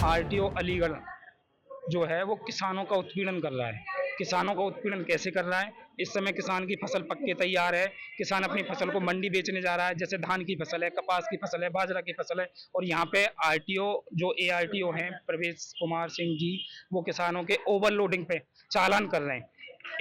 RTO Aligarh जो है वो किसानों का उत्पीड़न कर रहा है। किसानों का उत्पीड़न कैसे कर रहा है? इस समय किसान की फसल पक के तैयार है, किसान अपनी फसल को मंडी बेचने जा रहा है, जैसे धान की फसल है, कपास की फसल है, बाजरा की फसल है, और यहाँ पे आरटीओ जो एआरटीओ हैं प्रवेश कुमार सिंह जी, वो किसानों के ओवरलोडिंग पे चालान कर रहे हैं।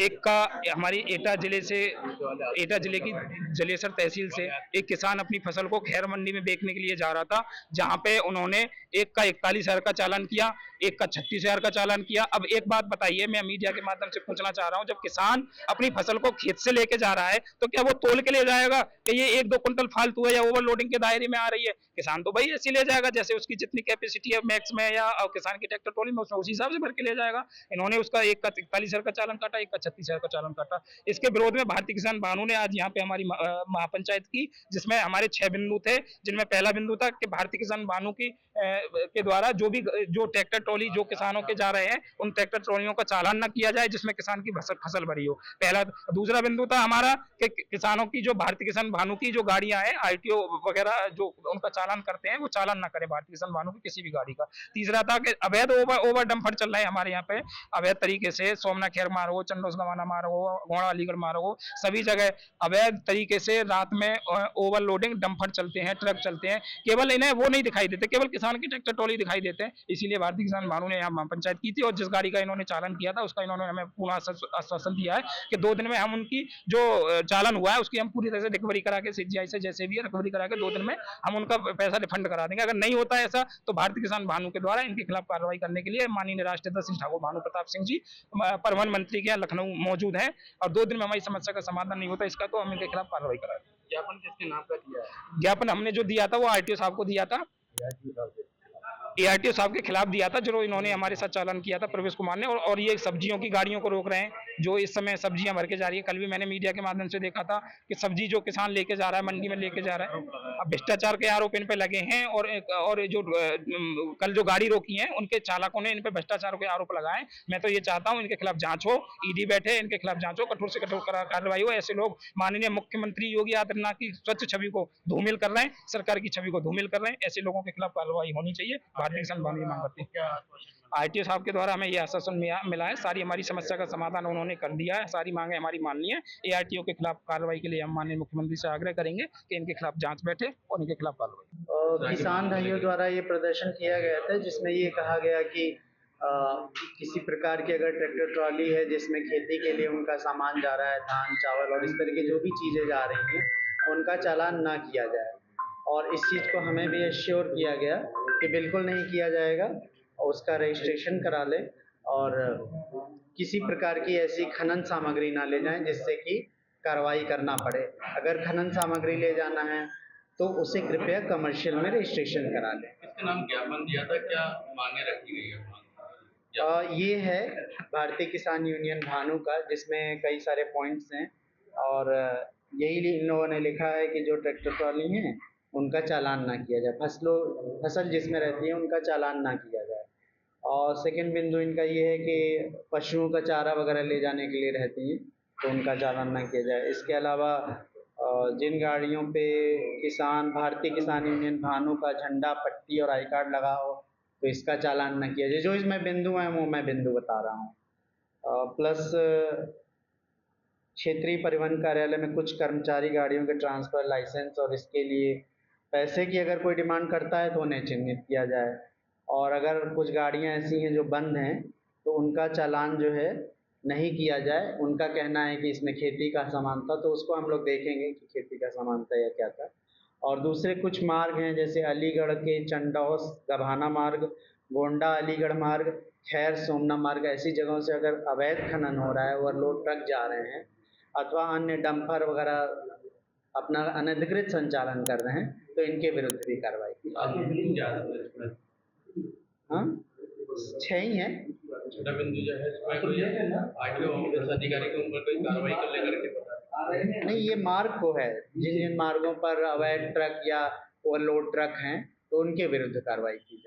एक का हमारी एटा जिले की जलेसर तहसील से एक किसान अपनी फसल को खैर मंडी में बेचने के लिए जा रहा था, जहां पे उन्होंने एक का 41,000 का चालान किया, एक का 36,000 का चालान किया। अब एक बात बताइए, मैं मीडिया के माध्यम से पूछना चाह रहा हूं, जब किसान अपनी फसल को खेत से लेके जा रहा है तो क्या वो तोल के ले जाएगा कि ये 1-2 कुंटल फालतू है या ओवरलोडिंग के दायरे में आ रही है? किसान तो भाई ऐसे ले जाएगा जैसे उसकी जितनी कैपेसिटी है मैक्स में, या किसान की ट्रैक्टर ट्रॉली में उसी हिसाब से भर के ले जाएगा। इन्होंने उसका एक का 41,000 का चालान काटा, एक का 36,000 का चालान काटा। इसके विरोध में भारतीय किसान भानु ने आज यहाँ पे हमारी महापंचायत की, जिसमें हमारे 6 बिंदु थे, जिनमें पहला बिंदु था कि भारतीय किसान भानु की के द्वारा जो ट्रैक्टर ट्रॉली जो किसानों के जा रहे हैं उन ट्रैक्टर ट्रॉलियों का चालान न किया जाए जिसमें किसान की फसल भरी हो। पहला। दूसरा बिंदु था हमारा कि किसानों की जो भारतीय किसान भानु की जो गाड़ियां हैं आरटीओ वगैरह जो उनका चालान करते हैं वो चालान ना करें भारतीय किसान भानु की किसी भी गाड़ी का। तीसरा था कि अवैध ओवर डंपर चल रहे हैं हमारे यहाँ पे अवैध तरीके से, सोमना खैर मार्ग हो, चंडोस गवाना मार्ग हो, गोड़ा अलीगढ़ मार्ग हो, सभी जगह अवैध तरीके से रात में ओवरलोडिंग डंपर चलते हैं, ट्रक चलते हैं। केवल इन्हें वो नहीं दिखाई देते, केवल किसान की ट्रैक्टर ट्रॉली दिखाई देते हैं। इसीलिए भारतीय किसान भानु ने यहाँ पंचायत की थी और जिस गाड़ी का इन्होंने चालान किया था उसका इन्होंने हमें पूरा आश्वासन दिया है कि 2 दिन में हम उनकी जो चालान हुआ है उसकी हम पूरी तरह से रिकवरी करा के सीजीआई से जैसे भी है रिकवरी करा के 2 दिन में हम उनका पैसा रिफंड करा देंगे। अगर नहीं होता है ऐसा तो भारतीय किसान भानु के द्वारा इनके खिलाफ कार्रवाई करने के लिए माननीय राष्ट्रीय अध्यक्ष ठाकुर भानु प्रताप सिंह जी परिवहन मंत्री के यहाँ लखनऊ मौजूद हैं और 2 दिन में हमारी समस्या का समाधान नहीं होता इसका तो हम इनके खिलाफ कार्रवाई करा देंगे। ज्ञापन किसके नाम पर दिया है? ज्ञापन हमने जो दिया था वो आरटीओ साहब को दिया था, एआरटीओ साहब के खिलाफ दिया था जो इन्होंने हमारे साथ चालान किया था प्रवेश कुमार ने। और ये सब्जियों की गाड़ियों को रोक रहे हैं जो इस समय सब्जियां भर के जा रही है। कल भी मैंने मीडिया के माध्यम से देखा था कि सब्जी जो किसान लेके जा रहा है मंडी में लेके जा रहा है, अब भ्रष्टाचार के आरोप इन पे लगे हैं और जो कल जो गाड़ी रोकी है उनके चालकों ने इन पे भ्रष्टाचार के आरोप लगाए। मैं तो ये चाहता हूँ इनके खिलाफ जांच हो, ईडी बैठे इनके खिलाफ जांच हो, कठोर से कठोर कार्रवाई हो। ऐसे लोग माननीय मुख्यमंत्री योगी आदित्यनाथ की स्वच्छ छवि को धूमिल कर रहे हैं, सरकार की छवि को धूमिल कर रहे हैं। ऐसे लोगों के खिलाफ कार्रवाई होनी चाहिए। भारतीय किसान भानु मांग करते हैं। आरटीओ साहब के द्वारा हमें यह आश्वासन मिला है, सारी हमारी समस्या का समाधान उन्होंने कर दिया है, सारी मांगे हमारी मान ली है। एआरटीओ के खिलाफ कार्रवाई के लिए हम माननीय मुख्यमंत्री से आग्रह करेंगे कि इनके खिलाफ जांच बैठे और इनके खिलाफ कार्रवाई। किसान भाइयों द्वारा ये प्रदर्शन किया गया था जिसमें ये कहा गया कि किसी प्रकार की अगर ट्रैक्टर ट्रॉली है जिसमें खेती के लिए उनका सामान जा रहा है, धान चावल और इस तरह की जो भी चीज़ें जा रही हैं उनका चालान ना किया जाए। और इस चीज़ को हमें भी एश्योर किया गया कि बिल्कुल नहीं किया जाएगा और उसका रजिस्ट्रेशन करा लें और किसी प्रकार की ऐसी खनन सामग्री ना ले जाएं जिससे कि कार्रवाई करना पड़े। अगर खनन सामग्री ले जाना है तो उसे कृपया कमर्शियल में रजिस्ट्रेशन करा लें। इसके नाम ज्ञापन दिया था, क्या मांगे रखी गई है? ये है भारतीय किसान यूनियन भानु का जिसमें कई सारे पॉइंट्स हैं और यही इन लोगों ने लिखा है कि जो ट्रैक्टर ट्रॉली हैं उनका चालान ना किया जाए, फसल जिसमें रहती है उनका चालान ना किया जाए। और सेकंड बिंदु इनका ये है कि पशुओं का चारा वगैरह ले जाने के लिए रहती हैं तो उनका चालान ना किया जाए। इसके अलावा जिन गाड़ियों पे भारतीय किसान यूनियन भानु का झंडा, पट्टी और आई कार्ड लगा हो तो इसका चालान न किया जाए। जो इसमें बिंदु हैं वो मैं बिंदु बता रहा हूँ। प्लस क्षेत्रीय परिवहन कार्यालय में कुछ कर्मचारी गाड़ियों के ट्रांसफ़र, लाइसेंस और इसके लिए पैसे की अगर कोई डिमांड करता है तो उन्हें चिन्हित किया जाए। और अगर कुछ गाड़ियाँ ऐसी हैं जो बंद हैं तो उनका चालान जो है नहीं किया जाए। उनका कहना है कि इसमें खेती का सामान था तो उसको हम लोग देखेंगे कि खेती का सामान था या क्या था। और दूसरे कुछ मार्ग हैं जैसे अलीगढ़ के चंडौस गभाना मार्ग, गोंडा अलीगढ़ मार्ग, खैर सोमना मार्ग, ऐसी जगहों से अगर अवैध खनन हो रहा है, ओवरलोड ट्रक जा रहे हैं अथवा अन्य डंपर वगैरह अपना अनधिकृत संचालन कर रहे हैं तो इनके विरुद्ध भी कार्रवाई की। हाँ, 6 ही हैं। छोटा बिंदु जो है इसमें कोई आरटीओ अधिकारी के ऊपर कोई कार्रवाई कर लेकर के नहीं, ये मार्ग को है जिन जिन मार्गों पर अवैध ट्रक या ओवरलोड ट्रक हैं तो उनके विरुद्ध कार्रवाई की।